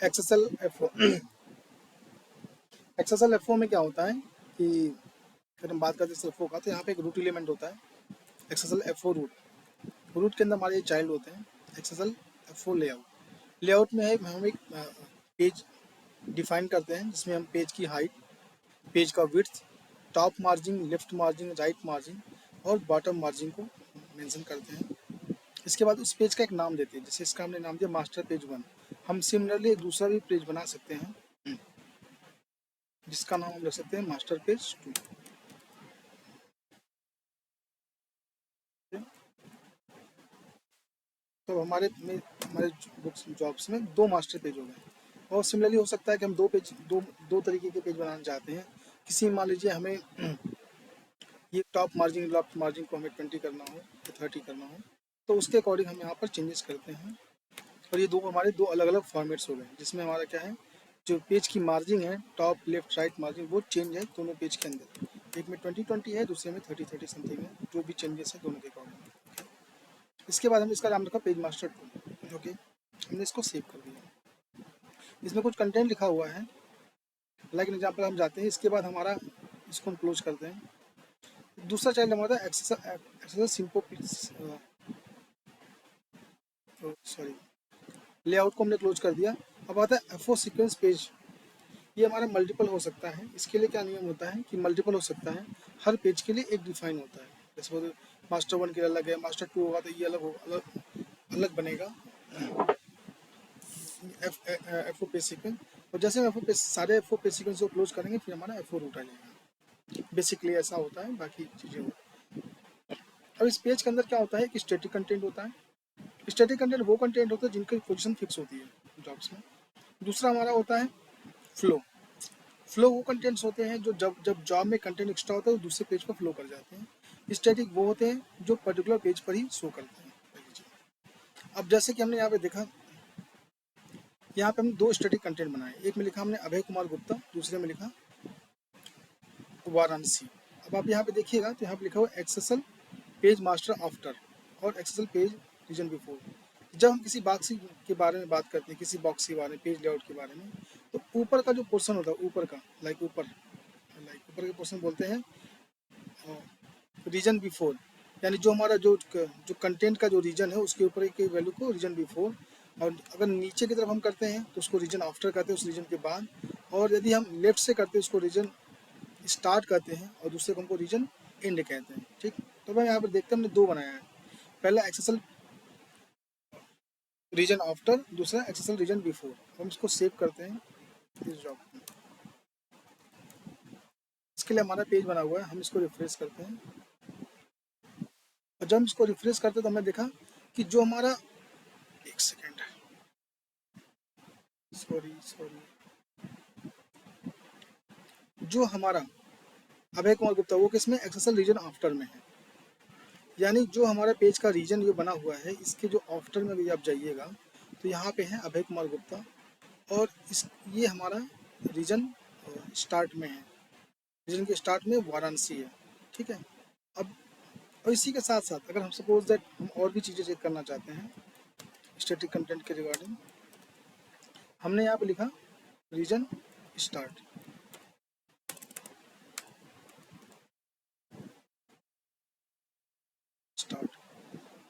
XSL F XSL F में क्या होता है कि अगर हम बात करते हैं एफ का, तो यहाँ पे एक रूट एलिमेंट होता है एक्सएसएल एफ रूट के अंदर हमारे चाइल्ड होते हैं एक्सएसएल एफ लेआउट। लेआउट में है हम एक पेज डिफाइन करते हैं जिसमें हम पेज की हाइट, पेज का width, top margin, left margin, right margin और बॉटम मार्जिन को मेंशन करते हैं। इसके बाद उस पेज का एक नाम देते हैं, जैसे इसका हमने नाम दिया मास्टर पेज 1। हम सिमिलरली एक दूसरा भी पेज बना सकते हैं जिसका नाम हम रख सकते हैं मास्टर पेज 2। तो हमारे बुक्स जॉब्स में 2 मास्टर पेज हो गए। और सिमिलरली हो सकता है कि हम दो तरीके के पेज बनाना चाहते हैं। किसी मान लीजिए हमें ये टॉप मार्जिन लेफ्ट मार्जिन को हमें 20 करना हो या 30 करना हो, तो उसके अकॉर्डिंग हम यहाँ पर चेंजेस करते हैं। और ये हमारे दो अलग अलग फॉर्मेट्स हो गए, जिसमें हमारा क्या है, जो पेज की मार्जिन है टॉप लेफ्ट राइट मार्जिन वो चेंज है दोनों पेज के अंदर। एक में 20-20 है, दूसरे में 30-30 समथिंग है, जो भी चेंजेस है दोनों के अकॉर्डिंग। इसके बाद हमने इसका नाम रखा पेज मास्टर 2। ओके, हमने इसको सेव कर दिया। इसमें कुछ कंटेंट लिखा हुआ है, लाइक एग्जाम्पल हम जाते हैं। इसके बाद हमारा इसको हम क्लोज करते हैं। दूसरा चाइल्ड हमारा एक्सेसर सिंपल, सॉरी, लेआउट को हमने क्लोज कर दिया। अब आता है एफओ सीक्वेंस पेज। ये हमारा मल्टीपल हो सकता है। इसके लिए क्या नियम होता है कि मल्टीपल हो सकता है, हर पेज के लिए एक डिफाइन होता है। जैसे मास्टर 1 के लिए अलग है, मास्टर 2 होगा तो ये अलग बनेगा एफ ओ पेज सीक्वेंस। और जैसे हम सारे एफ ओ पेज सीक्वेंस को क्लोज करेंगे फिर हमारा एफ ओ रूट आ जाएगा। बेसिकली ऐसा होता है, बाकी चीज़ें। अब इस पेज के अंदर क्या होता है कि स्टैटिक कंटेंट होता है। स्टैटिक कंटेंट वो कंटेंट होता है जिनकी पोजीशन फिक्स होती है जॉब्स में। दूसरा हमारा होता है फ्लो। फ्लो वो कंटेंट्स होते हैं जो जब जब जॉब में कंटेंट एक्स्ट्रा होता है वो दूसरे पेज पर फ्लो कर जाते हैं। स्टैटिक वो होते हैं जो पर्टिकुलर पेज पर ही शो करते हैं। अब जैसे कि हमने यहाँ पे देखा, यहाँ पे हमने 2 स्टैटिक कंटेंट बनाए। एक में लिखा हमने अभय कुमार गुप्ता, दूसरे में लिखा वाराणसी। अब आप यहाँ पे देखिएगा तो यहाँ पे लिखा हुआ एक्सेसल पेज मास्टर आफ्टर और एक्सेसल पेज रीजन बिफोर। जब हम किसी बॉक्स के बारे में बात करते हैं, किसी बॉक्स के बारे में, पेज लेआउट के बारे में, तो ऊपर का जो पोर्शन होता है, ऊपर का ऊपर के पोर्शन बोलते हैं रीजन बिफोर। यानी जो हमारा जो कंटेंट का जो रीजन है उसके ऊपर की वैल्यू को रीजन बिफोर। और अगर नीचे की तरफ हम करते हैं तो उसको रीजन आफ्टर कहते हैं, उस रीजन के बाद। और यदि हम लेफ्ट से करते हैं उसको रीजन स्टार्ट कहते हैं, और दूसरे को हमको रीजन एंड कहते हैं। ठीक, तो मैं यहाँ पर देखते हैं हमने 2 बनाया है। पहला एक्सेसल रीजन आफ्टर, दूसरा एक्सेसल रीजन बिफोर। हम इसको सेव करते हैं इस जॉब में। इसके लिए हमारा पेज बना हुआ है, हम इसको रिफ्रेश करते हैं। और जब हम इसको रिफ्रेश करते हैं तो हमने देखा कि जो हमारा, एक सेकेंड, सॉरी, जो हमारा अभय कुमार गुप्ता वो किसमें एक्सेसल रीजन आफ्टर में है। यानी जो हमारा पेज का रीजन ये बना हुआ है, इसके जो आफ्टर में भी आप जाइएगा तो यहाँ पे है अभय कुमार गुप्ता, और ये हमारा रीजन स्टार्ट में है, रीजन के स्टार्ट में वाराणसी है। ठीक है। अब और इसी के साथ साथ अगर हम सपोज दैट हम और भी चीज़ें चेक करना चाहते हैं स्टैटिक कंटेंट के रिगार्डिंग, हमने यहाँ पे लिखा रीजन स्टार्ट।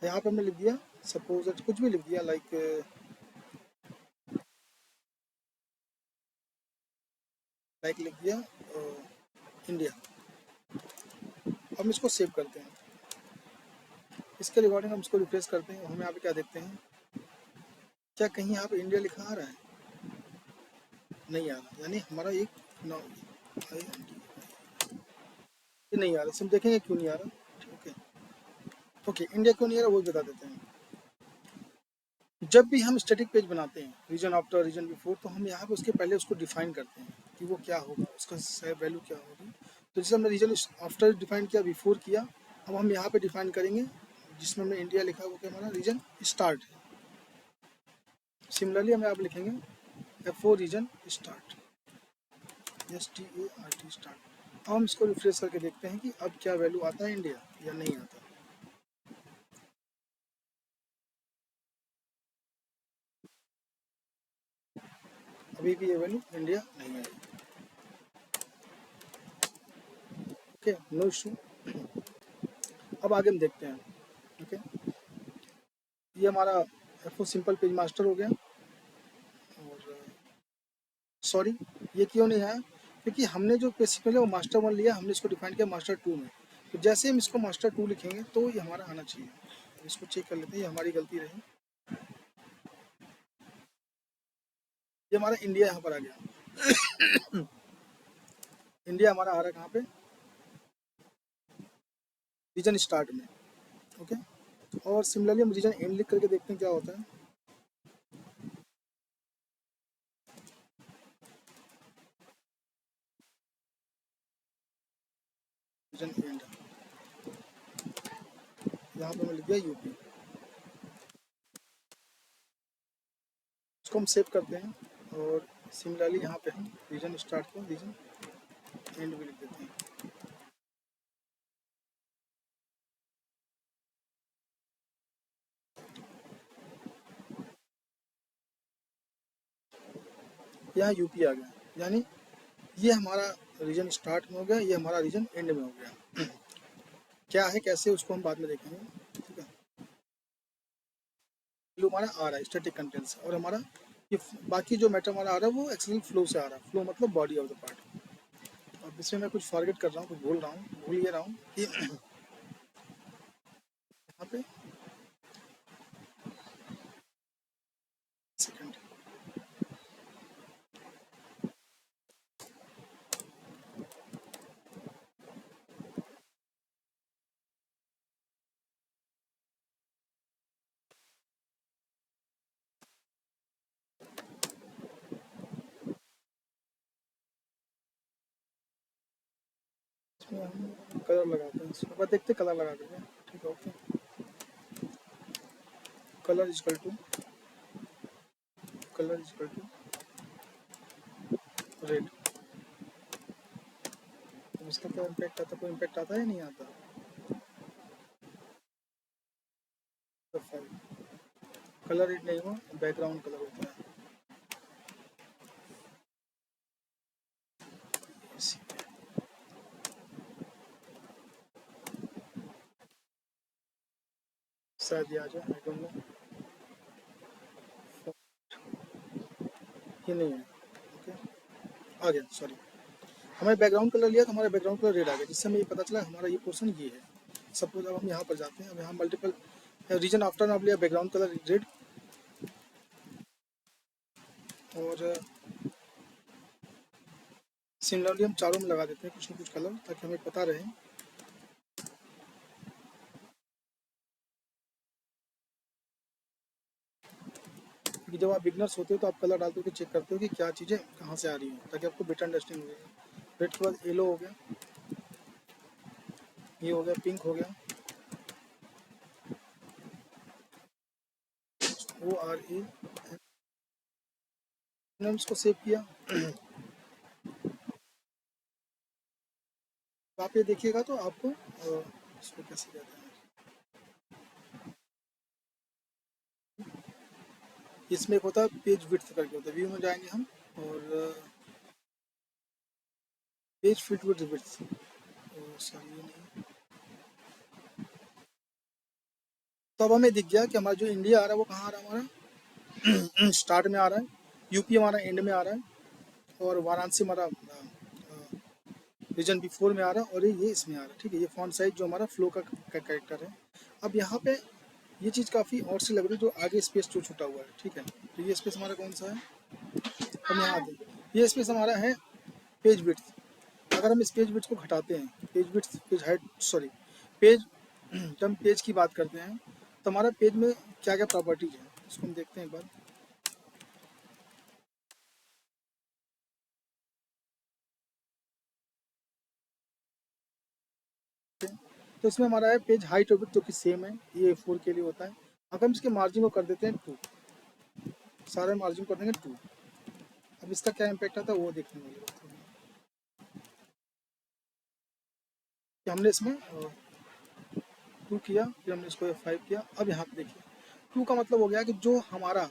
यहाँ पे हमने लिख दिया सपोज दैट कुछ भी लिख दिया, लाइक लिख दिया इंडिया। हम इसको सेव करते हैं। इसके रिगार्डिंग हम इसको रिफ्रेश करते हैं। हम यहाँ पे क्या देखते हैं, क्या कहीं यहाँ पे इंडिया लिखा आ रहा है? नहीं आ रहा, यानी हमारा एक ये नहीं आ रहा। हम देखेंगे क्यों नहीं आ रहा। ठीक है, ओके, इंडिया क्यों नहीं आ रहा वो बता देते हैं। जब भी हम स्टैटिक पेज बनाते हैं रीजन आफ्टर रीजन बिफोर, तो हम यहाँ पे उसके पहले उसको डिफाइन करते हैं कि वो क्या होगा, उसका वैल्यू क्या होगी। तो जैसे हमने रीजन आफ्टर डिफाइन किया, बिफोर किया, अब हम यहाँ पे डिफाइन करेंगे जिसमें हमने इंडिया लिखा है वो क्या हमारा रीजन स्टार्ट है। सिमिलरली हम यहाँ पे लिखेंगे F4 reason start, START start. अब हम इसको रिफ्रेश करके देखते हैं कि अब क्या वैल्यू आता है इंडिया या नहीं आता। अभी भी ये वैल्यू इंडिया नहीं आई। Okay, no issue. अब आगे हम देखते हैं। ओके, ये हमारा F4 सिंपल पेज मास्टर हो गया। और सॉरी, ये क्यों नहीं आया, क्योंकि हमने जो बेसिकली वो मास्टर वन लिया, हमने इसको डिफाइन किया मास्टर टू में। तो जैसे हम इसको मास्टर टू लिखेंगे तो ये हमारा आना चाहिए। इसको चेक कर लेते हैं, ये हमारी गलती रही। ये हमारा इंडिया यहाँ पर आ गया। इंडिया हमारा आ रहा है कहाँ पे, रीजन स्टार्ट में। ओके, और सिमिलरली हम रीजन एंड लिख करके देखते हैं क्या होता है। रीजन एंड, यहाँ पे मैं लिख दिया यूपी। इसको हम सेव करते हैं, और सिमिलरली यहाँ पे हम रीजन स्टार्ट को रीजन एंड भी लिख देते हैं। यहाँ यूपी आ गया, यानी ये हमारा रीजन स्टार्ट में हो गया, ये हमारा रीजन एंड में हो गया। क्या है कैसे उसको हम बाद में देखेंगे। ठीक है, जो हमारा आ रहा है स्टैटिक कंटेंट्स, और हमारा ये बाकी जो मैटर हमारा आ रहा है वो एक्सटर्नल फ्लो से आ रहा है। फ्लो मतलब बॉडी ऑफ द पार्ट। अब इसमें मैं कुछ फॉरगेट कर रहा हूँ, कुछ भूल ये रहा हूँ कि यहाँ पे सेकंड, इसमें हम कलर लगाते हैं, इसके बाद देखते कलर लगा देंगे। ठीक है, okay. Colour is equal to red. अब इसका क्या इम्पैक्ट आता है, कोई इम्पैक्ट आता है या नहीं आता। कलर रेड नहीं हुआ, बैकग्राउंड कलर होता है। शायद ये आ जाए, आई डोंट नो। ये नहीं है। ओके, आ गया, सॉरी। हमें बैकग्राउंड कलर लिया तो हमारा बैकग्राउंड कलर रेड आ गया, जिससे हमें ये पता चला हमारा ये पोर्शन ये है। सपोज अब हम यहाँ पर जाते हैं, अब यहाँ मल्टीपल रीजन आफ्टर नाम लिया, बैकग्राउंड कलर रेड। और सिमिलरली हम चारों में लगा देते हैं कुछ न कुछ कलर, ताकि हमें पता रहे। क्योंकि जब आप बिगनर्स होते हो तो आप कलर डाल के चेक करते हो कि क्या चीज़ें कहाँ से आ रही हैं, ताकि आपको बेटर अंडरस्टैंडिंग हो जाए। रेड के बाद येलो हो गया, ये हो गया, पिंक हो गया, ORA। हमने इसको सेव किया। तो आप ये देखिएगा तो आपको इसको कैसे कहते हैं, इसमें एक होता है पेज विड्थ करके होता है। व्यू में जाएंगे हम, और page fit width width, sorry ये नहीं। तो अब हमें दिख गया कि हमारा जो इंडिया आ रहा है वो कहाँ आ रहा है, हमारा स्टार्ट में आ रहा है, यूपी हमारा एंड में आ रहा है, और वाराणसी हमारा रीजन B4 में आ रहा है, और ये इसमें आ रहा है। ठीक है, ये फॉन्ट साइज जो हमारा फ्लो का कैरेक्टर है। अब यहाँ पे ये चीज़ काफ़ी और सी लग रही है, जो आगे स्पेस जो छूटा हुआ है। ठीक है, तो ये स्पेस हमारा कौन सा है, हम यहाँ आते हैं, ये स्पेस हमारा है पेज विड्थ। अगर हम इस पेज विड्थ को घटाते हैं, page width, page height, sorry page, जब हम पेज की बात करते हैं तो हमारा पेज में क्या क्या प्रॉपर्टीज है, इसको हम देखते हैं एक बार। तो इसमें हमारा है पेज हाइट और विड्थ, जो कि सेम है, ये 4 के लिए होता है। अगर हम इसके मार्जिन को कर देते हैं 2, सारे मार्जिन कर देंगे 2, अब इसका क्या इम्पैक्ट आता है वो देखने वाले बात है। कि हमने इसमें 2 किया, फिर हमने इसको 5 किया। अब यहाँ पे देखिए 2 का मतलब हो गया कि जो हमारा